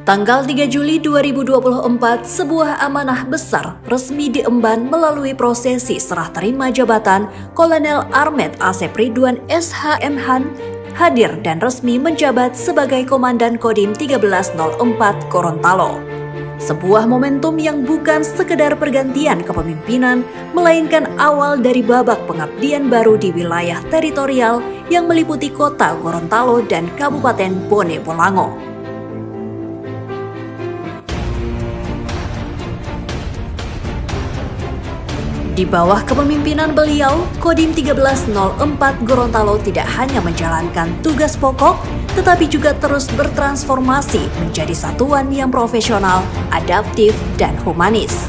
Tanggal 3 Juli 2024, sebuah amanah besar resmi diemban melalui prosesi serah terima jabatan. Kolonel Armet Asep Ridwan SH.M.Han hadir dan resmi menjabat sebagai Komandan Kodim 1304 Gorontalo. Sebuah momentum yang bukan sekedar pergantian kepemimpinan, melainkan awal dari babak pengabdian baru di wilayah teritorial yang meliputi kota Gorontalo dan Kabupaten Bone Bolango. Di bawah kepemimpinan beliau, Kodim 1304 Gorontalo tidak hanya menjalankan tugas pokok, tetapi juga terus bertransformasi menjadi satuan yang profesional, adaptif, dan humanis.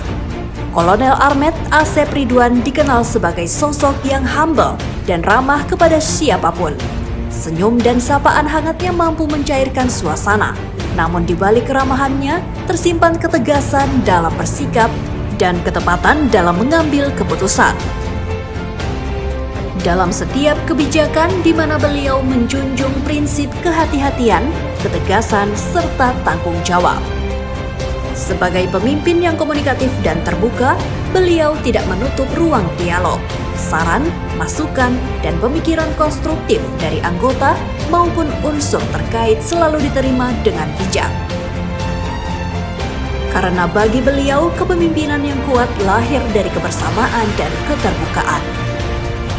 Kolonel Armet Asep Ridwan dikenal sebagai sosok yang humble dan ramah kepada siapapun. Senyum dan sapaan hangatnya mampu mencairkan suasana, namun di balik keramahannya tersimpan ketegasan dalam bersikap dan ketepatan dalam mengambil keputusan. Dalam setiap kebijakan di mana beliau menjunjung prinsip kehati-hatian, ketegasan, serta tanggung jawab. Sebagai pemimpin yang komunikatif dan terbuka, beliau tidak menutup ruang dialog, saran, masukan, dan pemikiran konstruktif dari anggota maupun unsur terkait selalu diterima dengan bijak. Karena bagi beliau, kepemimpinan yang kuat lahir dari kebersamaan dan keterbukaan.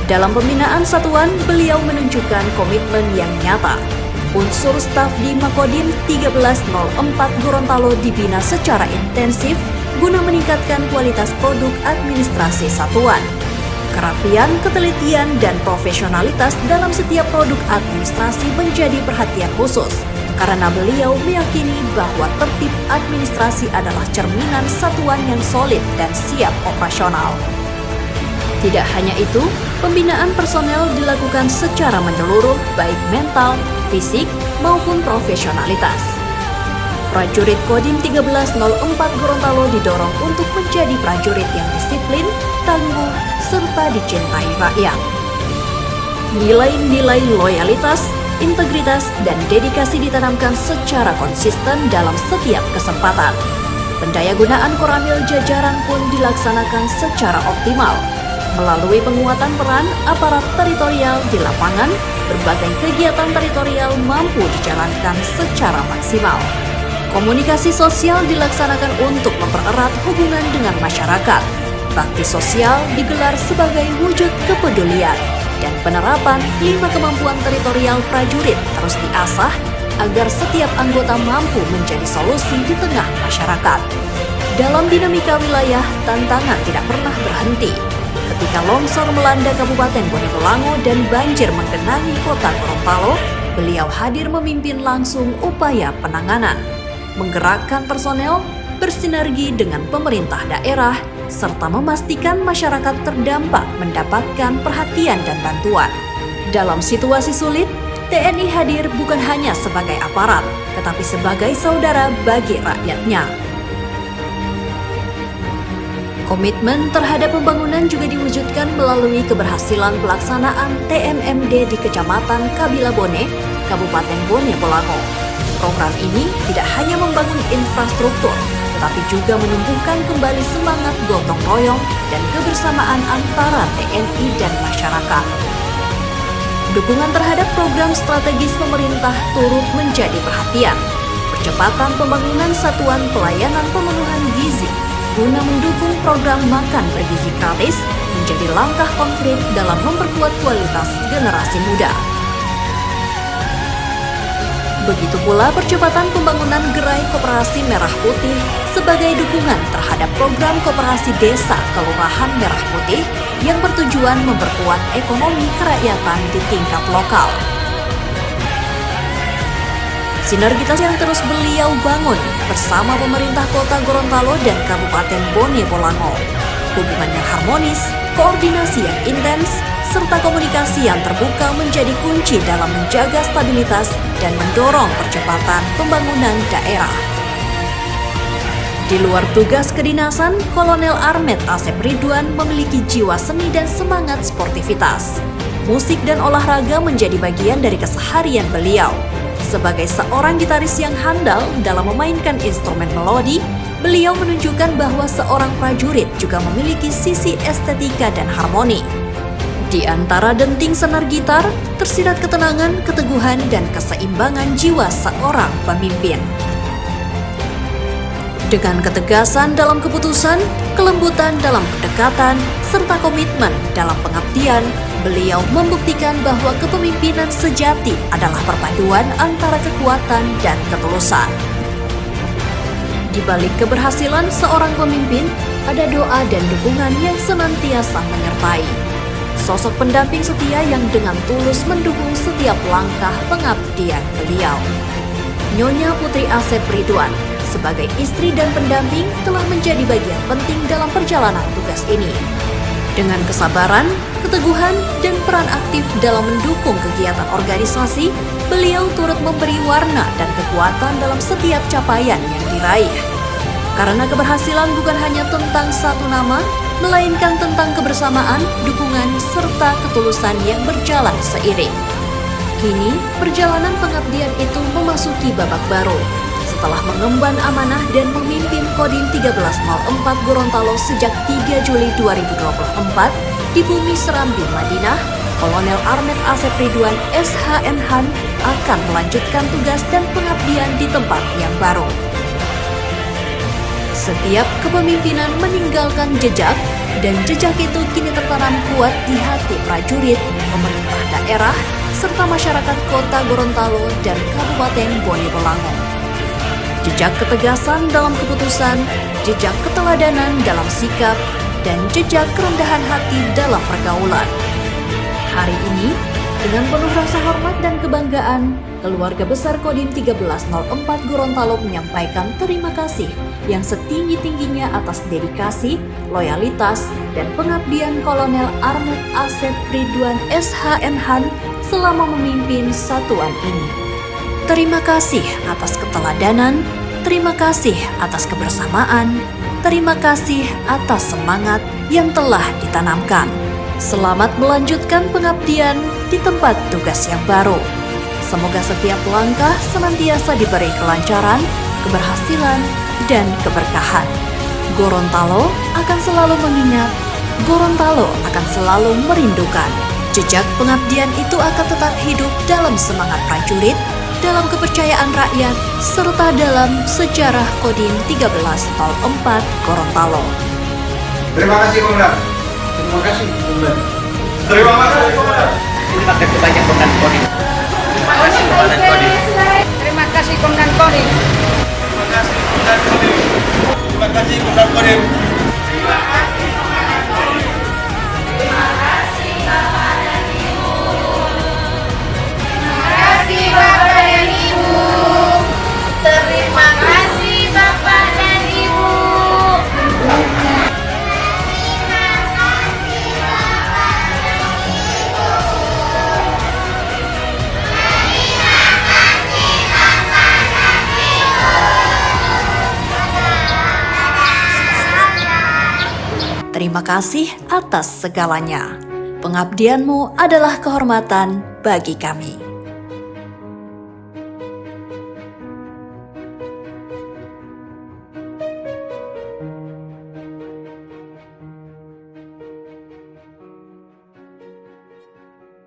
Dalam pembinaan satuan, beliau menunjukkan komitmen yang nyata. Unsur staf di Makodim 1304 Gorontalo dibina secara intensif guna meningkatkan kualitas produk administrasi satuan. Kerapian, ketelitian, dan profesionalitas dalam setiap produk administrasi menjadi perhatian khusus, karena beliau meyakini bahwa tertib administrasi adalah cerminan satuan yang solid dan siap operasional. Tidak hanya itu, pembinaan personel dilakukan secara menyeluruh, baik mental, fisik, maupun profesionalitas. Prajurit Kodim 1304 Gorontalo didorong untuk menjadi prajurit yang disiplin, tangguh, serta dicintai rakyat. Nilai-nilai loyalitas, integritas, dan dedikasi ditanamkan secara konsisten dalam setiap kesempatan. Pendayagunaan koramil jajaran pun dilaksanakan secara optimal. Melalui penguatan peran aparat teritorial di lapangan, berbagai kegiatan teritorial mampu dijalankan secara maksimal. Komunikasi sosial dilaksanakan untuk mempererat hubungan dengan masyarakat. Bakti sosial digelar sebagai wujud kepedulian, dan penerapan 5 kemampuan teritorial prajurit terus diasah agar setiap anggota mampu menjadi solusi di tengah masyarakat. Dalam dinamika wilayah, tantangan tidak pernah berhenti. Ketika longsor melanda Kabupaten Bone Bolango dan banjir menggenangi kota Gorontalo, beliau hadir memimpin langsung upaya penanganan, menggerakkan personel, bersinergi dengan pemerintah daerah, serta memastikan masyarakat terdampak mendapatkan perhatian dan bantuan. Dalam situasi sulit, TNI hadir bukan hanya sebagai aparat, tetapi sebagai saudara bagi rakyatnya. Komitmen terhadap pembangunan juga diwujudkan melalui keberhasilan pelaksanaan TMMD di Kecamatan Kabila Bone, Kabupaten Bone Bolango. Program ini tidak hanya membangun infrastruktur, tetapi juga menumbuhkan kembali semangat gotong royong dan kebersamaan antara TNI dan masyarakat. Dukungan terhadap program strategis pemerintah turut menjadi perhatian. Percepatan pembangunan satuan pelayanan pemenuhan gizi guna mendukung program makan bergizi gratis menjadi langkah konkret dalam memperkuat kualitas generasi muda. Begitu pula percepatan pembangunan gerai koperasi Merah Putih sebagai dukungan terhadap program koperasi desa Kelurahan Merah Putih yang bertujuan memperkuat ekonomi kerakyatan di tingkat lokal. Sinergitas yang terus beliau bangun bersama pemerintah kota Gorontalo dan Kabupaten Bone Bolango. Hubungan yang harmonis, koordinasi yang intens, serta komunikasi yang terbuka menjadi kunci dalam menjaga stabilitas dan mendorong percepatan pembangunan daerah. Di luar tugas kedinasan, Kolonel Armet Asep Ridwan memiliki jiwa seni dan semangat sportivitas. Musik dan olahraga menjadi bagian dari keseharian beliau. Sebagai seorang gitaris yang handal dalam memainkan instrumen melodi, beliau menunjukkan bahwa seorang prajurit juga memiliki sisi estetika dan harmoni. Di antara denting senar gitar, tersirat ketenangan, keteguhan, dan keseimbangan jiwa seorang pemimpin. Dengan ketegasan dalam keputusan, kelembutan dalam pendekatan, serta komitmen dalam pengabdian, beliau membuktikan bahwa kepemimpinan sejati adalah perpaduan antara kekuatan dan ketulusan. Di balik keberhasilan seorang pemimpin, ada doa dan dukungan yang senantiasa menyertai. Sosok pendamping setia yang dengan tulus mendukung setiap langkah pengabdian beliau. Nyonya Putri Asep Ridwan, sebagai istri dan pendamping, telah menjadi bagian penting dalam perjalanan tugas ini. Dengan kesabaran, keteguhan, dan peran aktif dalam mendukung kegiatan organisasi, beliau turut memberi warna dan kekuatan dalam setiap capaian yang diraih. Karena keberhasilan bukan hanya tentang satu nama, melainkan tentang kebersamaan, dukungan, serta ketulusan yang berjalan seiring. Kini, perjalanan pengabdian itu memasuki babak baru. Setelah mengemban amanah dan memimpin Kodim 1304 Gorontalo sejak 3 Juli 2024 di bumi Serambi, Madinah, Kolonel Armet Asep Ridwan SH.M.Han akan melanjutkan tugas dan pengabdian di tempat yang baru. Setiap kepemimpinan meninggalkan jejak, dan jejak itu kini tertanam kuat di hati prajurit, pemerintah daerah, serta masyarakat kota Gorontalo dan Kabupaten Bonebolango. Jejak ketegasan dalam keputusan, jejak keteladanan dalam sikap, dan jejak kerendahan hati dalam pergaulan. Hari ini, dengan penuh rasa hormat dan kebanggaan, keluarga besar Kodim 1304 Gorontalo menyampaikan terima kasih yang setinggi-tingginya atas dedikasi, loyalitas, dan pengabdian Kolonel Armet Asep Ridwan SH.M.Han selama memimpin satuan ini. Terima kasih atas keteladanan, terima kasih atas kebersamaan, terima kasih atas semangat yang telah ditanamkan. Selamat melanjutkan pengabdian di tempat tugas yang baru. Semoga setiap langkah senantiasa diberi kelancaran, keberhasilan, dan keberkahan. Gorontalo akan selalu mengingat, Gorontalo akan selalu merindukan. Jejak pengabdian itu akan tetap hidup dalam semangat prajurit, dalam kepercayaan rakyat, serta dalam sejarah Kodim 1304 Gorontalo. Terima kasih, Komandan. Terima kasih, Komandan. Terima kasih, Komandan. Terima kasih banyak, Komandan Kodim. Terima kasih, Komandan Kodim. Terima kasih, Komandan Kodim. Terima kasih, Komandan Kodim. Terima kasih, Komandan Kodim. Terima kasih, Komandan Kodim. Terima kasih, Bapak dan Ibu. Terima kasih, Bapak dan Ibu. Terima kasih, Bapak dan Ibu. Terima kasih atas segalanya. Pengabdianmu adalah kehormatan bagi kami.